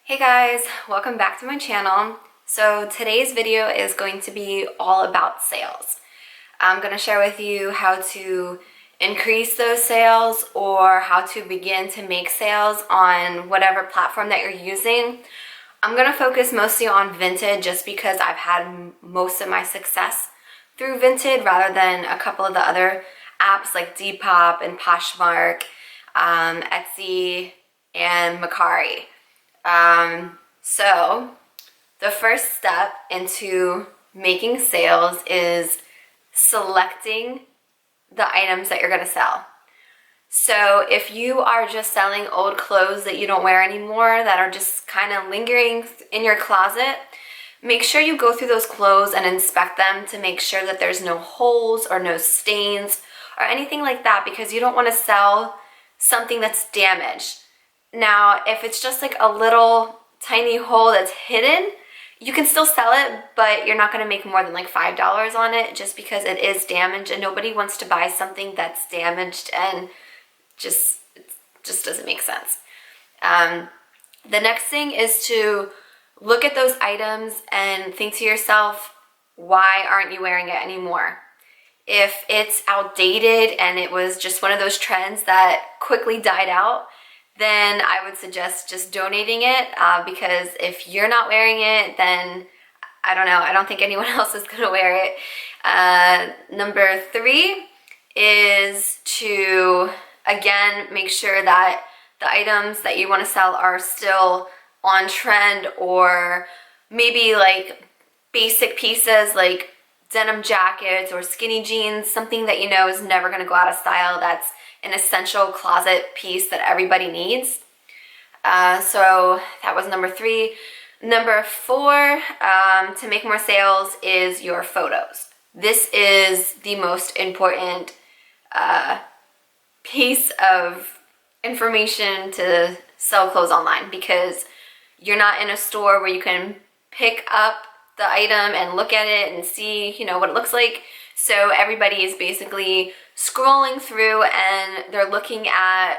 Hey guys, welcome back to my channel. So today's video is going to be all about sales. I'm going to share with you how to increase those sales or how to begin to make sales on whatever platform that you're using. I'm going to focus mostly on Vinted just because I've had most of my success through Vinted rather than a couple of the other apps like Depop and Poshmark, Etsy, and Mercari. So the first step into making sales is selecting the items that you're going to sell. So if you are just selling old clothes that you don't wear anymore, that are just kind of lingering in your closet, make sure you go through those clothes and inspect them to make sure that there's no holes or no stains or anything like that, because you don't want to sell something that's damaged. Now, if it's just like a little tiny hole that's hidden, you can still sell it, but you're not going to make more than like $5 on it just because it is damaged, and nobody wants to buy something that's damaged and it just doesn't make sense. The next thing is to look at those items and think to yourself, why aren't you wearing it anymore? If it's outdated and it was just one of those trends that quickly died out, then I would suggest just donating it, because if you're not wearing it, then I don't know, I don't think anyone else is going to wear it. Number 3 is to, again, make sure that the items that you want to sell are still on trend, or maybe like basic pieces like denim jackets or skinny jeans, something that you know is never going to go out of style, that's an essential closet piece that everybody needs. So that was number 3. Number 4, to make more sales, is your photos. This is the most important piece of information to sell clothes online, because you're not in a store where you can pick up the item and look at it and see, what it looks like. So everybody is basically scrolling through and they're looking at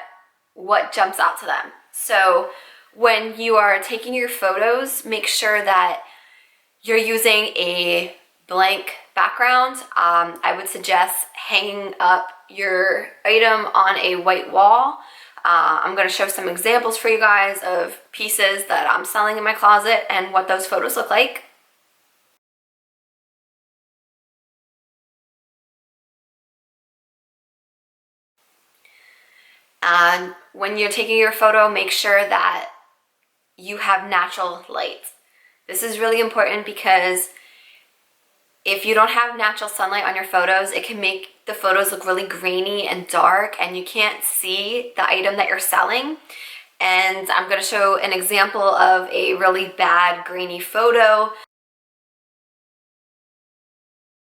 what jumps out to them. So when you are taking your photos, make sure that you're using a blank background. I would suggest hanging up your item on a white wall. I'm going to show some examples for you guys of pieces that I'm selling in my closet and what those photos look like. When you're taking your photo, make sure that you have natural light. This is really important because if you don't have natural sunlight on your photos, it can make the photos look really grainy and dark, and you can't see the item that you're selling. And I'm going to show an example of a really bad grainy photo.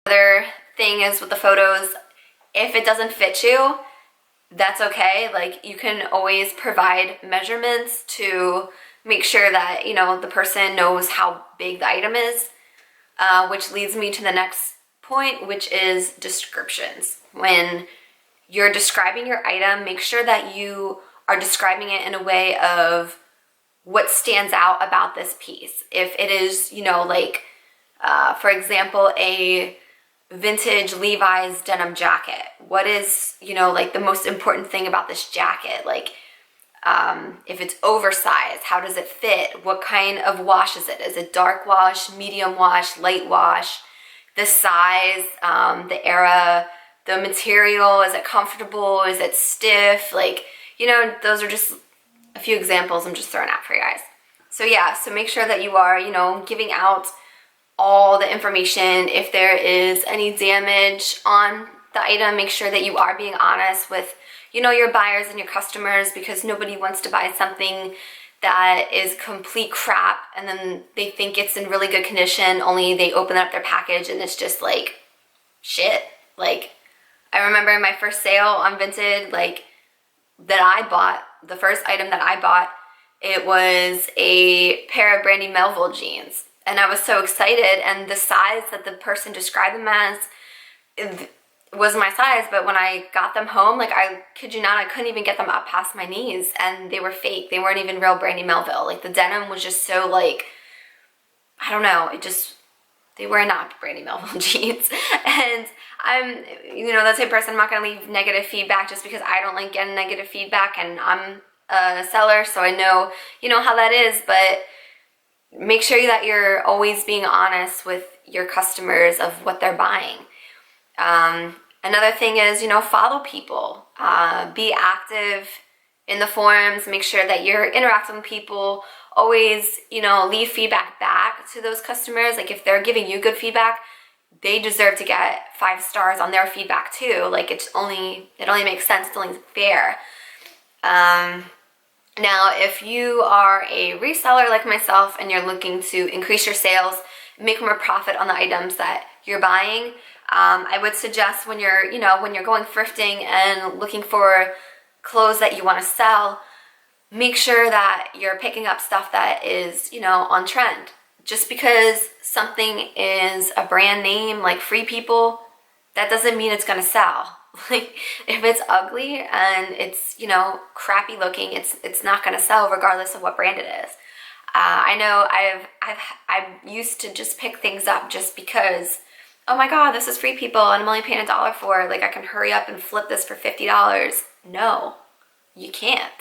Another thing is with the photos, if it doesn't fit you, that's okay. Like, you can always provide measurements to make sure that, the person knows how big the item is, which leads me to the next point, which is descriptions. When you're describing your item, make sure that you are describing it in a way of what stands out about this piece. If it is, for example, a vintage Levi's denim jacket, what is, the most important thing about this jacket? Like, if it's oversized, how does it fit? What kind of wash is it? Is it dark wash, medium wash, light wash? The size, the era, the material, is it comfortable? Is it stiff? Like, those are just a few examples I'm just throwing out for you guys. So yeah, so make sure that you are, giving out all the information. If there is any damage on the item, make sure that you are being honest with, your buyers and your customers, because nobody wants to buy something that is complete crap and then they think it's in really good condition, only they open up their package and it's just like shit. Like, I remember in my first sale on Vinted, that I bought, the first item that I bought, it was a pair of Brandy Melville jeans. And I was so excited, and the size that the person described them as, was my size, but when I got them home, like I kid you not, I couldn't even get them up past my knees, and they were fake. They weren't even real Brandy Melville. Like the denim was just so like, I don't know, they were not Brandy Melville jeans. And I'm, that type of person, I'm not gonna leave negative feedback just because I don't like getting negative feedback, and I'm a seller, so I know, how that is, but make sure that you're always being honest with your customers of what they're buying. Another thing is, follow people. Be active in the forums. Make sure that you're interacting with people. Always, leave feedback back to those customers. Like if they're giving you good feedback, they deserve to get 5 stars on their feedback too. Like it only makes sense. It's only fair. Now, if you are a reseller like myself and you're looking to increase your sales, make more profit on the items that you're buying, I would suggest when you're going thrifting and looking for clothes that you want to sell, make sure that you're picking up stuff that is, on trend. Just because something is a brand name like Free People, that doesn't mean it's going to sell. Like if it's ugly and it's, crappy looking, it's not going to sell regardless of what brand it is. I know I used to just pick things up just because, oh my God, this is Free People and I'm only paying $1 for it. Like I can hurry up and flip this for $50. No, you can't.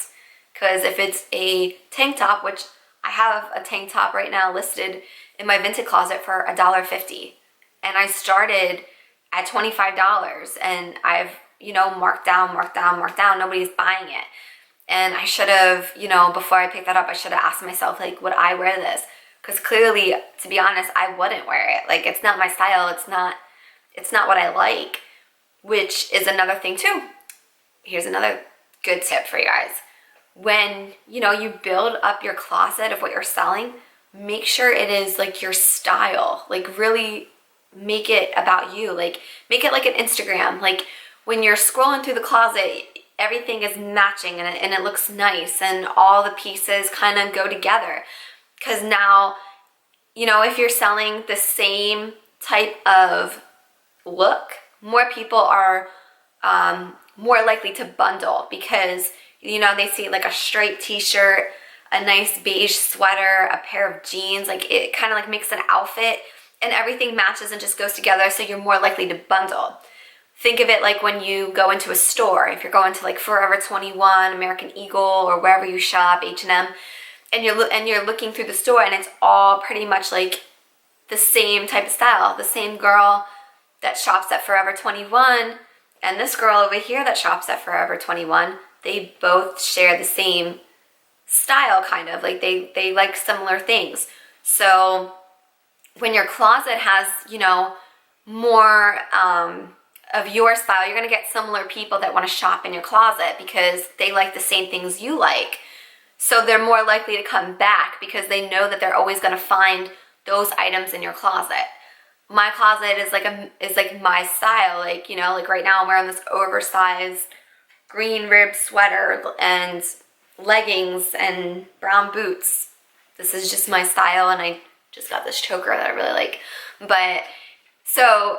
Because if it's a tank top, which I have a tank top right now listed in my Vinted closet for $1.50, and I started at $25, and I've, marked down, nobody's buying it. And I should have, before I picked that up, I should have asked myself, like, would I wear this? Because clearly, to be honest, I wouldn't wear it. Like, it's not my style. It's not what I like, which is another thing too. Here's another good tip for you guys. When, you build up your closet of what you're selling, make sure it is like your style. Like really make it about you. Like make it like an Instagram. Like when you're scrolling through the closet, everything is matching and it looks nice and all the pieces kind of go together. Because now, if you're selling the same type of look, more people are more likely to bundle because, they see like a straight t-shirt, a nice beige sweater, a pair of jeans, like it kind of like makes an outfit and everything matches and just goes together, so you're more likely to bundle. Think of it like when you go into a store. If you're going to like Forever 21, American Eagle, or wherever you shop, H&M, and you're looking through the store and it's all pretty much like the same type of style. The same girl that shops at Forever 21 and this girl over here that shops at Forever 21, they both share the same style, kind of. Like they like similar things. So when your closet has, more of your style, you're going to get similar people that want to shop in your closet because they like the same things you like. So they're more likely to come back because they know that they're always going to find those items in your closet. My closet is like my style. Like, like right now I'm wearing this oversized green rib sweater and leggings and brown boots. This is just my style, and I just got this choker that I really like. But so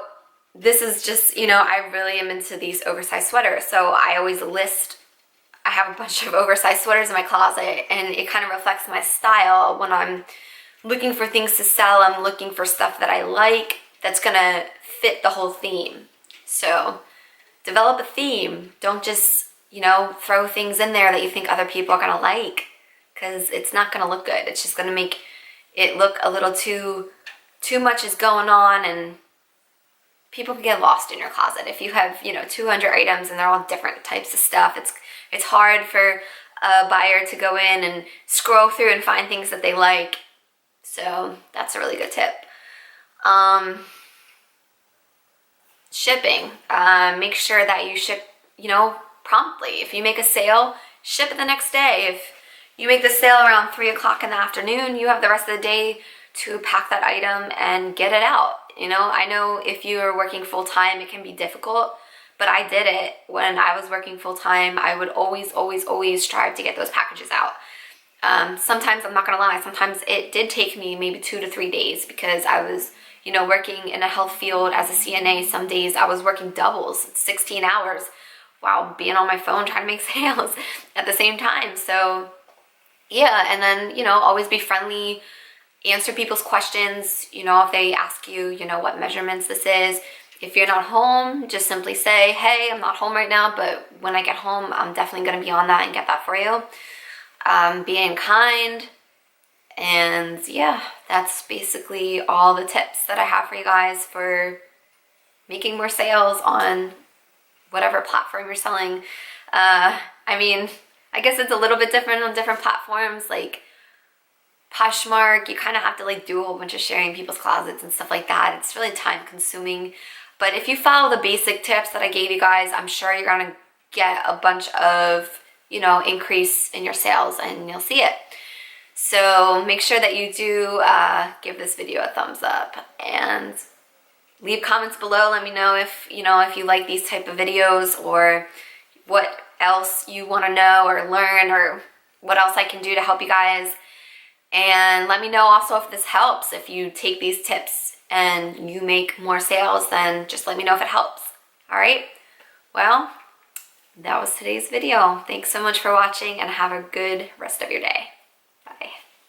this is just, I really am into these oversized sweaters. So I always I have a bunch of oversized sweaters in my closet, and it kind of reflects my style. When I'm looking for things to sell, I'm looking for stuff that I like that's gonna fit the whole theme. So develop a theme. Don't just, throw things in there that you think other people are gonna like, because it's not gonna look good. It's just gonna make it look a little too much is going on, and people can get lost in your closet. If you have, 200 items and they're all different types of stuff, it's hard for a buyer to go in and scroll through and find things that they like. So that's a really good tip. Shipping. Make sure that you ship, promptly. If you make a sale, ship it the next day. If you make the sale around 3 o'clock in the afternoon, you have the rest of the day to pack that item and get it out. I know if you are working full-time, it can be difficult, but I did it when I was working full-time. I would always strive to get those packages out. Sometimes, I'm not gonna lie, sometimes it did take me maybe 2 to 3 days because I was, you know, working in a health field as a CNA, some days I was working doubles, 16 hours, while being on my phone trying to make sales at the same time. So yeah, and then, you know, always be friendly, answer people's questions, you know, if they ask you, you know, what measurements this is. If you're not home, just simply say, hey, I'm not home right now, but when I get home, I'm definitely going to be on that and get that for you. Being kind. And yeah, that's basically all the tips that I have for you guys for making more sales on whatever platform you're selling. I mean, I guess it's a little bit different on different platforms. Like Poshmark, you kind of have to like do a whole bunch of sharing people's closets and stuff like that. It's really time consuming. But if you follow the basic tips that I gave you guys, I'm sure you're gonna get a bunch of, you know, increase in your sales and you'll see it. So make sure that you do give this video a thumbs up and leave comments below. Let me know if, you know, if you like these type of videos or what else you want to know or learn or what else I can do to help you guys. And let me know also if this helps. If you take these tips and you make more sales, then just let me know if it helps. All right? Well, that was today's video. Thanks so much for watching and have a good rest of your day.